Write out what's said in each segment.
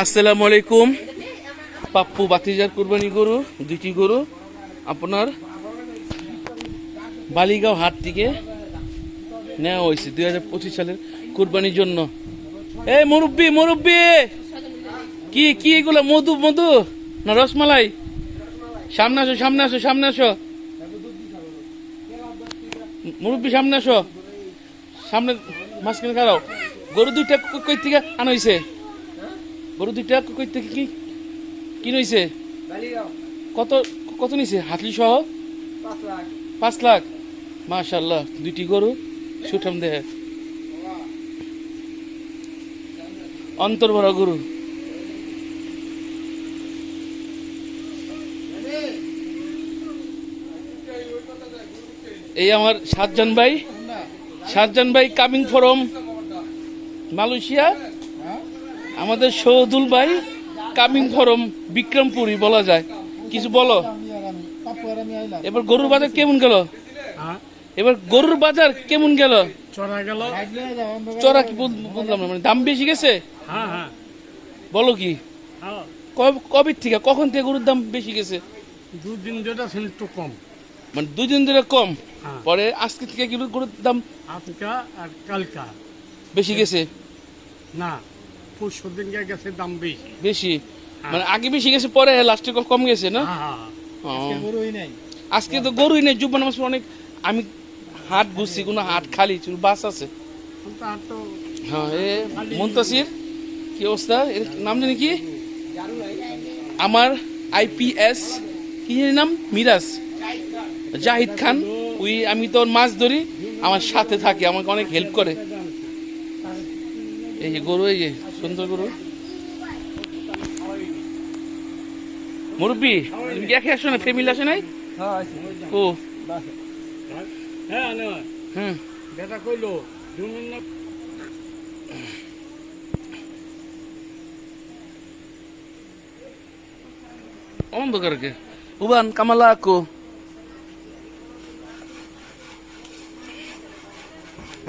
আসসালামু আলাইকুম। পাপ্পু বাতিজার কুরবানি গরু, দুটি গরু আপনার বালিগাঁও হাট থেকে নেওয়া হয়েছে 2025 সালের কুরবানির জন্য। এই মুরব্বি মুরব্বি, কি কি এগুলো? মধু মধু না রসমালাই? সামনে আসো সামনে আসো সামনে আসো মুরব্বি, সামনে আসো, সামনে মাঝখানে খারাও। গরু দুইটা কই থেকে আনা হয়েছে? গরু দুইটা কই থেকে কি কি হয়েছে? কত কত নিছে হাতলি সহ? 5 লাখ। মাশাআল্লাহ, দুইটি গরু সুঠাম দেহে, অন্তর ভরা গরু। এই আমার সাতজন ভাই কামিং ফ্রম মালয়েশিয়া। আমাদের শহীদুল ভাই কামিং ফ্রম বিক্রমপুরই বলা যায়। কিছু বলো। এবার গরুর বাজার কেমন গেল? চড়া কি বললাম না, মানে দাম বেশি গেছে? বলো কি কবে থেকে, কখন থেকে গরুর দাম বেশি গেছে? দুদিন যেটা ছিল একটু কম, মানে 2 দিন ধরে কম, পরে আজকে থেকে কি গরুর দাম আজকা আর কালকা বেশি গেছে? না, পরশু দিন গেছে দাম বেশি, মানে আগে বেশি গেছে পরে লাস্টে কম গেছে না? আজকে তো গরুই নেই। জুব্বা নামাজ অনেক, আমি হাট ঘুরছি, কোনো হাট খালি ছিল, বাস আছে। হ্যাঁ, এ মুনতাসির, কি অবস্থা? এর নাম জানি কি? আমার IPS কি নাম? মিরাজ জাহিদ খান। আমি তো মাছ ধরি, আমার সাথে থাকে, আমাকে অনেক হেল্প করে। এই যে গরু, এই যে সুন্দর গরু। মুরব্বি, তুমি কি একে আসো না? ফ্যামিলি আসে নাই? ও বেটা কইলো অন্ধকারকে উবান কামালা আকো।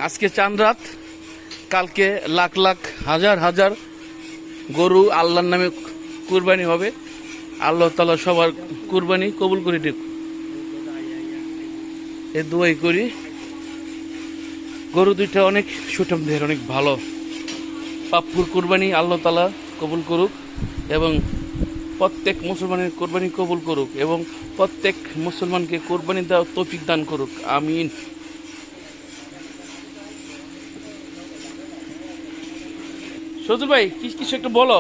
আজকে চাঁদ রাত, কালকে লাখ লাখ হাজার হাজার গরু আল্লাহর নামে কুরবানি হবে। আল্লাহ তাআলা সবার কুরবানি কবুল করে দিক, এ দোয়াই করি। গরু দুইটা অনেক সুঠাম দেহের, অনেক ভালো। পাপ্পুর কুরবানি আল্লাহ তাআলা কবুল করুক এবং প্রত্যেক মুসলমানের কোরবানি কবুল করুক এবং প্রত্যেক মুসলমানকে কোরবানি দেওয়ার তৌফিক দান করুক, আমিন। সজু ভাই, কিছু একটা বলো।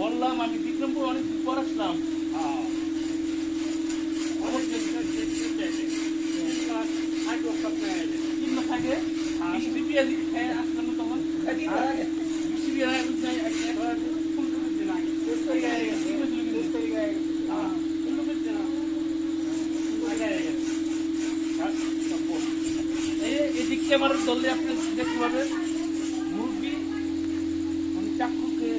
বললাম আমি বিক্রমপুর অনেকদিন পর আসলাম। এদিক ক্যামেরার ধরলে আপনি দেখতে পাবেন মুরগি চাক্ষুকে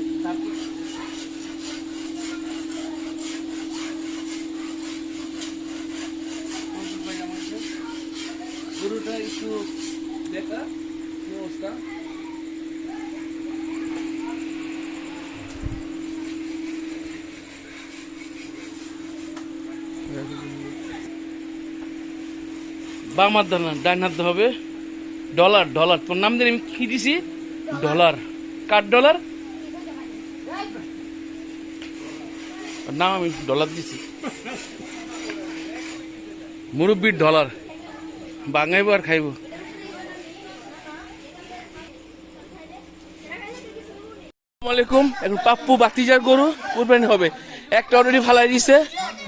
গরুটা একটু দেখা কি অবস্থা। বাম হাত ধর না, ডান হাত হবে। ডলার ডলার, তোর নাম দিয়ে আমি কি দিছি? ডলার। কার ডলার? নাম আমি ডলার দিছি। মুরব্বির ডলার বাঙাইব আর খাইব। আসসালামু আলাইকুম। এখন পাপ্পু বাতিজার গরু কুরবানি হবে। একটা অলরেডি ফালাই দিছে,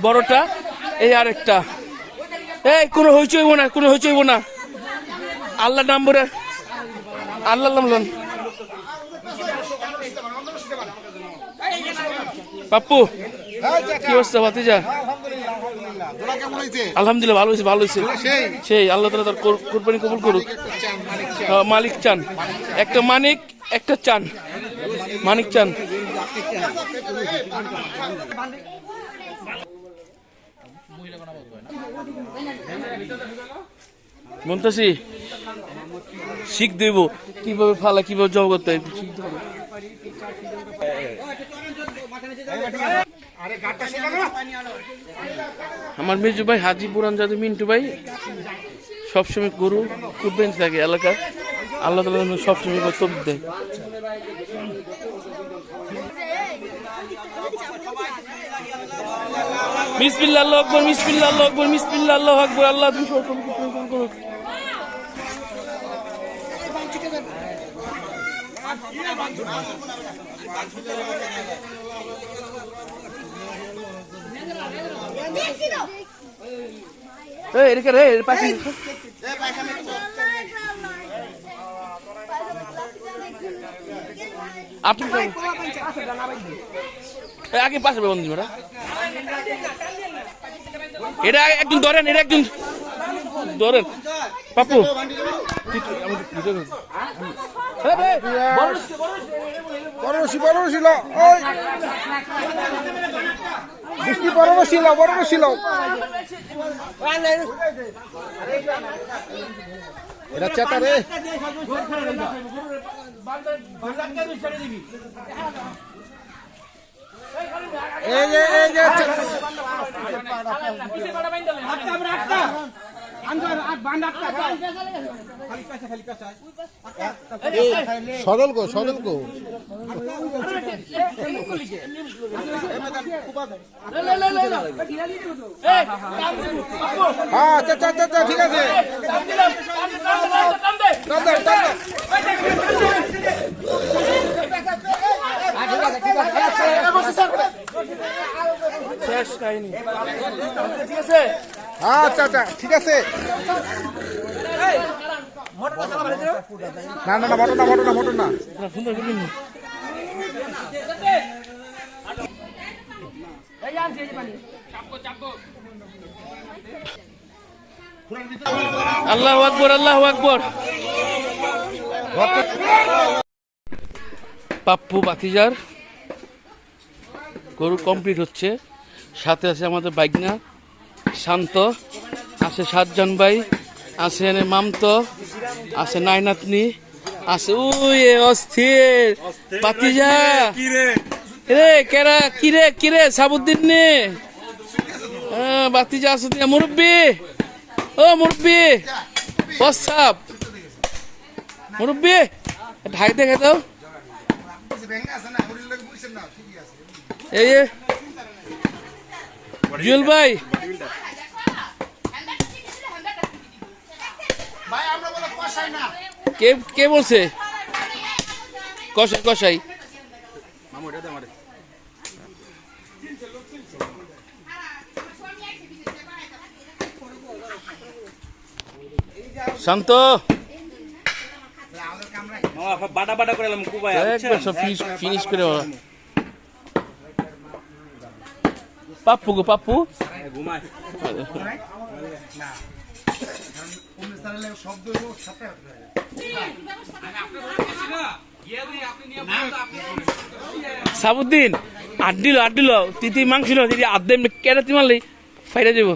বড়টা। এই আরেকটা। এই কোনো হইচই হইব না, কোনো হইচই হইব না। আল্লাহ নাম বলে, আল্লাহ নাম লন। পাপ্পু, কি অবস্থা ভাতিজা? আলহামদুলিল্লাহ, ভালো হয়েছে ভালো হয়েছে। সেই আল্লাহ তাআলা তার কুরবানি কবুল করুক। মালিক চান, একটা মানিক একটা চান, মানিক চান। মহিলা মন্তাসি শিখ দেব কিভাবে ফালা কিভাবে জব করতে হয় শিখতে হবে। আমার মেজু ভাই হাজি পুরান জাদু মিন্টু ভাই সবসময় গরু কুরবেন থাকে এলাকার, আল্লাহ তাআলা সবসময় তৌফিক দেয়। বিসমিল্লাহ আল্লাহু আকবার, বিসমিল্লাহ আল্লাহু আকবার, বিসমিল্লাহ আল্লাহু আকবার। আল্লাহ তুমি সব করো। এই এদিকে রে পাখি আপনি আগে পাশে বন্ধু মেরা এটা একজন ধরেন, এটা একজন ধরেন পাপ্পু এটা চেতা রে সদল কো হ্যাঁ আচ্ছা ঠিক আছে শেষ কাহিনী ঠিক আছে। আচ্ছা ঠিক আছে না মোটর না সুন্দর করবেন আল্লাহু আকবার, আল্লাহু আকবার। পাপ্পু বাতিজার গরু কমপ্লিট হচ্ছে, সাথে আছে আমাদের বাইকনা শান্ত, আছে সাতজন ভাই, আছে এনে মামতো, আছে নাইনাতনি, আছে উই অস্থির বাতিজা রে কেরা কিরে সাবুদ্দিন নে বাতিজা আছে মুরব্বী, ও মুরব্বী বসাব মুরব্বী ঢাক দেখে দাও। এই জুয়েল ভাই কে বলছে কষাই শান্ত বাটা করে ফিনিশ করে পাপ্পু ঘুমায় সাবুদ্দিন আট দিল তিতি মাংস দিদি আধ কেটে মারলি ফাইরা যাবো।